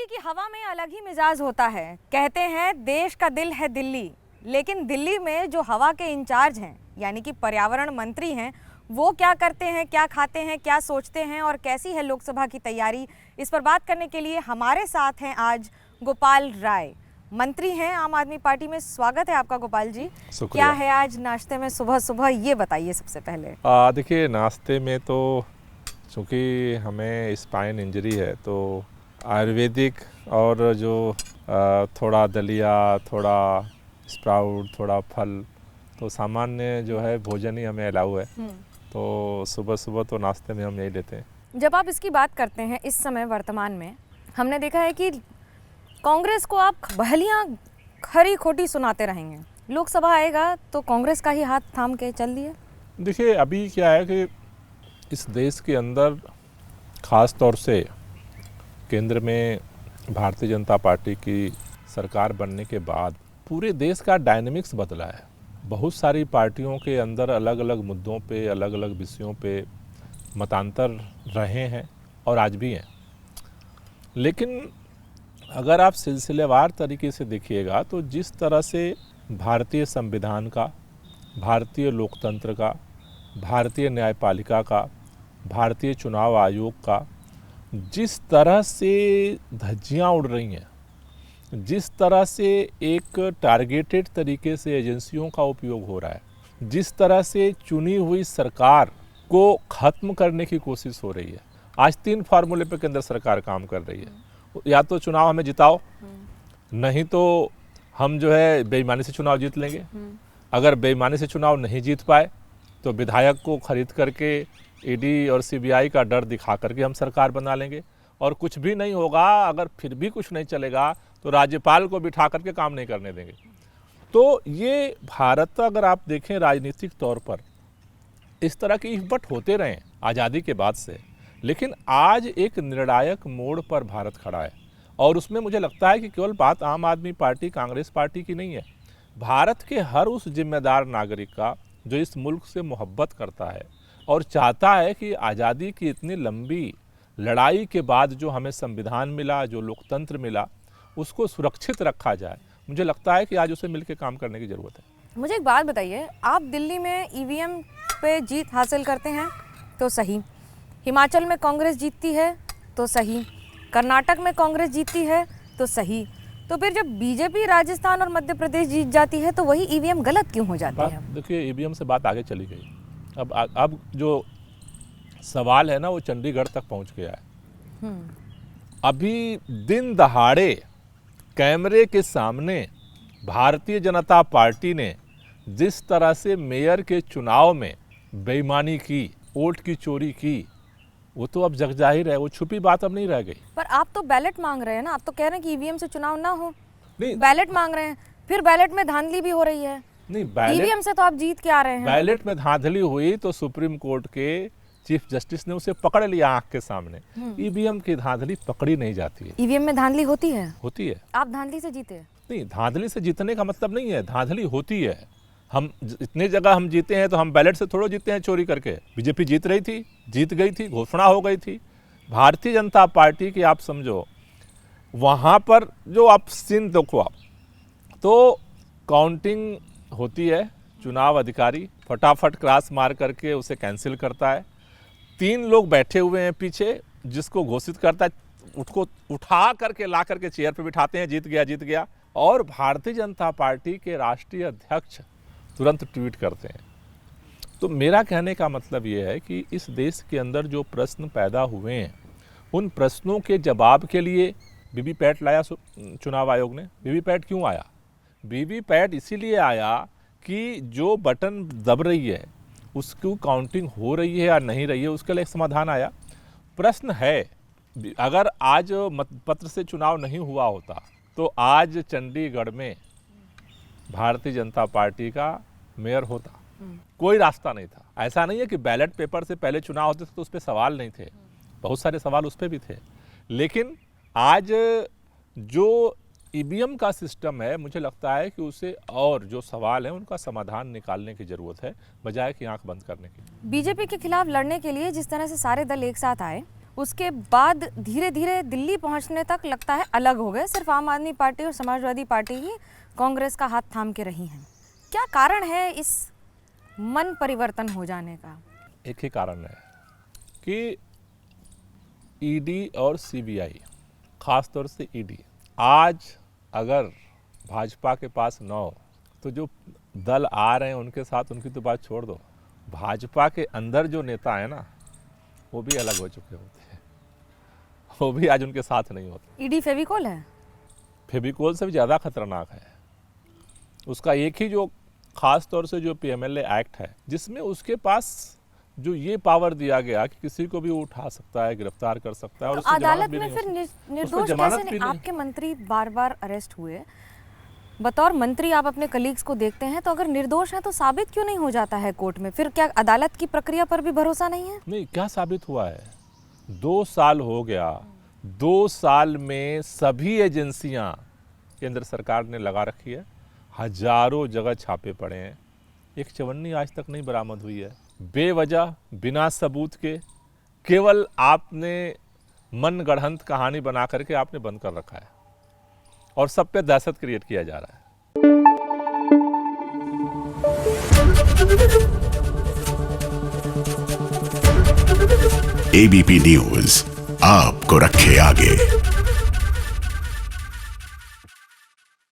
की हवा में अलग ही मिजाज होता है। कहते हैं देश का दिल है दिल्ली, लेकिन दिल्ली में जो हवा के इंचार्ज हैं यानी कि पर्यावरण मंत्री हैं, वो क्या करते हैं, क्या खाते हैं, क्या सोचते हैं और कैसी है लोकसभा की तैयारी, इस पर बात करने के लिए हमारे साथ हैं आज गोपाल राय, मंत्री हैं आम आदमी पार्टी में। स्वागत है आपका गोपाल जी। क्या है आज नाश्ते में सुबह सुबह, ये बताइए सबसे पहले। देखिए, नाश्ते में तो चूँकि हमें स्पाइन इंजरी है तो आयुर्वेदिक और जो थोड़ा दलिया, थोड़ा स्प्राउट, थोड़ा फल, तो सामान्य जो है भोजन ही हमें अलाउ है। तो सुबह सुबह तो नाश्ते में हम यही लेते हैं। जब आप इसकी बात करते हैं इस समय वर्तमान में, हमने देखा है कि कांग्रेस को आप बहलियाँ खरी खोटी सुनाते रहेंगे, लोकसभा आएगा तो कांग्रेस का ही हाथ थाम के चल दिए। देखिए, अभी क्या है कि इस देश के अंदर ख़ास तौर से केंद्र में भारतीय जनता पार्टी की सरकार बनने के बाद पूरे देश का डायनेमिक्स बदला है। बहुत सारी पार्टियों के अंदर अलग अलग मुद्दों पे, अलग अलग विषयों पे मतांतर रहे हैं और आज भी हैं। लेकिन अगर आप सिलसिलेवार तरीके से देखिएगा तो जिस तरह से भारतीय संविधान का, भारतीय लोकतंत्र का, भारतीय न्यायपालिका का, भारतीय चुनाव आयोग का जिस तरह से धज्जियां उड़ रही हैं, जिस तरह से एक टारगेटेड तरीके से एजेंसियों का उपयोग हो रहा है, जिस तरह से चुनी हुई सरकार को ख़त्म करने की कोशिश हो रही है। आज 3 फार्मूले पे केंद्र सरकार काम कर रही है। या तो चुनाव हमें जिताओ, नहीं तो हम जो है बेईमानी से चुनाव जीत लेंगे। अगर बेईमानी से चुनाव नहीं जीत पाए तो विधायक को खरीद करके ईडी और सीबीआई का डर दिखा करके हम सरकार बना लेंगे। और कुछ भी नहीं होगा, अगर फिर भी कुछ नहीं चलेगा तो राज्यपाल को बिठा करके काम नहीं करने देंगे। तो ये भारत, अगर आप देखें राजनीतिक तौर पर, इस तरह के इफबट होते रहे आज़ादी के बाद से, लेकिन आज एक निर्णायक मोड़ पर भारत खड़ा है। और उसमें मुझे लगता है कि केवल बात आम आदमी पार्टी, कांग्रेस पार्टी की नहीं है। भारत के हर उस जिम्मेदार नागरिक का जो इस मुल्क से मोहब्बत करता है और चाहता है कि आज़ादी की इतनी लंबी लड़ाई के बाद जो हमें संविधान मिला, जो लोकतंत्र मिला, उसको सुरक्षित रखा जाए। मुझे लगता है कि आज उसे मिलकर काम करने की ज़रूरत है। मुझे एक बात बताइए, आप दिल्ली में ईवीएम पे जीत हासिल करते हैं तो सही, हिमाचल में कांग्रेस जीतती है तो सही, कर्नाटक में कांग्रेस जीतती है तो सही, तो फिर जब बीजेपी राजस्थान और मध्य प्रदेश जीत जाती है तो वही ईवीएम गलत क्यों हो जाती है? देखिए, ईवीएम से बात आगे चली गई। अब जो सवाल है ना, वो चंडीगढ़ तक पहुंच गया है। अभी दिन दहाड़े कैमरे के सामने भारतीय जनता पार्टी ने जिस तरह से मेयर के चुनाव में बेईमानी की, वोट की चोरी की, वो तो अब जग जाहिर है, वो छुपी बात अब नहीं रह गई। पर आप तो बैलेट मांग रहे हैं ना, आप तो कह रहे हैं कि ईवीएम से चुनाव ना हो, नहीं, बैलेट मांग रहे हैं, फिर बैलेट में धांधली भी हो रही है। नहीं, ईवीएम से तो आप जीत के आ रहे हैं। बैलेट में धांधली हुई तो सुप्रीम कोर्ट के चीफ जस्टिस ने उसे पकड़ लिया आंख के सामने। ईवीएम की धांधली पकड़ी नहीं जाती है। ईवीएम में धांधली होती है? होती है। आप धांधली से जीते? नहीं, धांधली से जीतने का मतलब नहीं है, धांधली होती है। हम इतनी जगह हम जीते हैं तो हम बैलेट से थोड़ा जीते हैं चोरी करके। बीजेपी जीत रही थी, जीत गई थी, घोषणा हो गई थी। भारतीय जनता पार्टी की आप समझो, वहाँ पर जो आप सीन देखो आप, तो काउंटिंग होती है, चुनाव अधिकारी फटाफट क्रॉस मार करके उसे कैंसिल करता है। 3 लोग बैठे हुए हैं पीछे, जिसको घोषित करता है, उसको उठा करके ला करके चेयर पे बिठाते हैं, जीत गया, जीत गया। और भारतीय जनता पार्टी के राष्ट्रीय अध्यक्ष तुरंत ट्वीट करते हैं। तो मेरा कहने का मतलब ये है कि इस देश के अंदर जो प्रश्न पैदा हुए हैं, उन प्रश्नों के जवाब के लिए वीवीपैट लाया चुनाव आयोग ने। वीवीपैट क्यों आया? वीवीपैट इसीलिए आया कि जो बटन दब रही है उसकी काउंटिंग हो रही है या नहीं रही है, उसके लिए एक समाधान आया। प्रश्न है, अगर आज मतपत्र से चुनाव नहीं हुआ होता तो आज चंडीगढ़ में भारतीय जनता पार्टी का मेयर होता। कोई रास्ता नहीं था। ऐसा नहीं है कि बैलेट पेपर से पहले चुनाव होते थे तो उस पर सवाल नहीं थे, बहुत सारे सवाल उस पर भी थे। लेकिन आज जो ईवीएम का सिस्टम है, मुझे लगता है कि उसे और जो सवाल है उनका समाधान निकालने की ज़रूरत है, बजाय कि आंख बंद करने की। बीजेपी के खिलाफ लड़ने के लिए जिस तरह से सारे दल एक साथ आए, उसके बाद धीरे धीरे दिल्ली पहुंचने तक लगता है अलग हो गए। सिर्फ आम आदमी पार्टी और समाजवादी पार्टी ही कांग्रेस का हाथ थाम के रही हैं। क्या कारण है इस मन परिवर्तन हो जाने का? एक ही कारण है कि ईडी और सीबीआई, खास तौर से ईडी, आज अगर भाजपा के पास न हो तो जो दल आ रहे हैं उनके साथ उनकी तो बात छोड़ दो, भाजपा के अंदर जो नेता है ना वो भी अलग हो चुके होते हैं, वो भी आज उनके साथ नहीं होते। ईडी फेविकोल है, फेविकोल से भी ज़्यादा खतरनाक है। उसका एक ही जो खास तौर से जो पीएमएलए एक्ट है जिसमें उसके पास जो ये पावर दिया गया कि किसी को भी उठा सकता है, गिरफ्तार कर सकता है और तो अदालत में फिर निर्दोष कैसे नहीं? आपके मंत्री बार बार अरेस्ट हुए, बतौर मंत्री आप अपने कलीग्स को देखते हैं, तो अगर निर्दोष हैं तो साबित क्यों नहीं हो जाता है कोर्ट में? फिर क्या अदालत की प्रक्रिया पर भी भरोसा नहीं है? नहीं, क्या साबित हुआ है? 2 साल हो गया, 2 साल में सभी एजेंसियां केंद्र सरकार ने लगा रखी है, हजारों जगह छापे पड़े हैं, एक चवन्नी आज तक नहीं बरामद हुई है। बेवजह बिना सबूत के केवल आपने मन गढ़ंत कहानी बना करके आपने बंद कर रखा है और सब पे दहशत क्रिएट किया जा रहा है। एबीपी न्यूज आपको रखे आगे।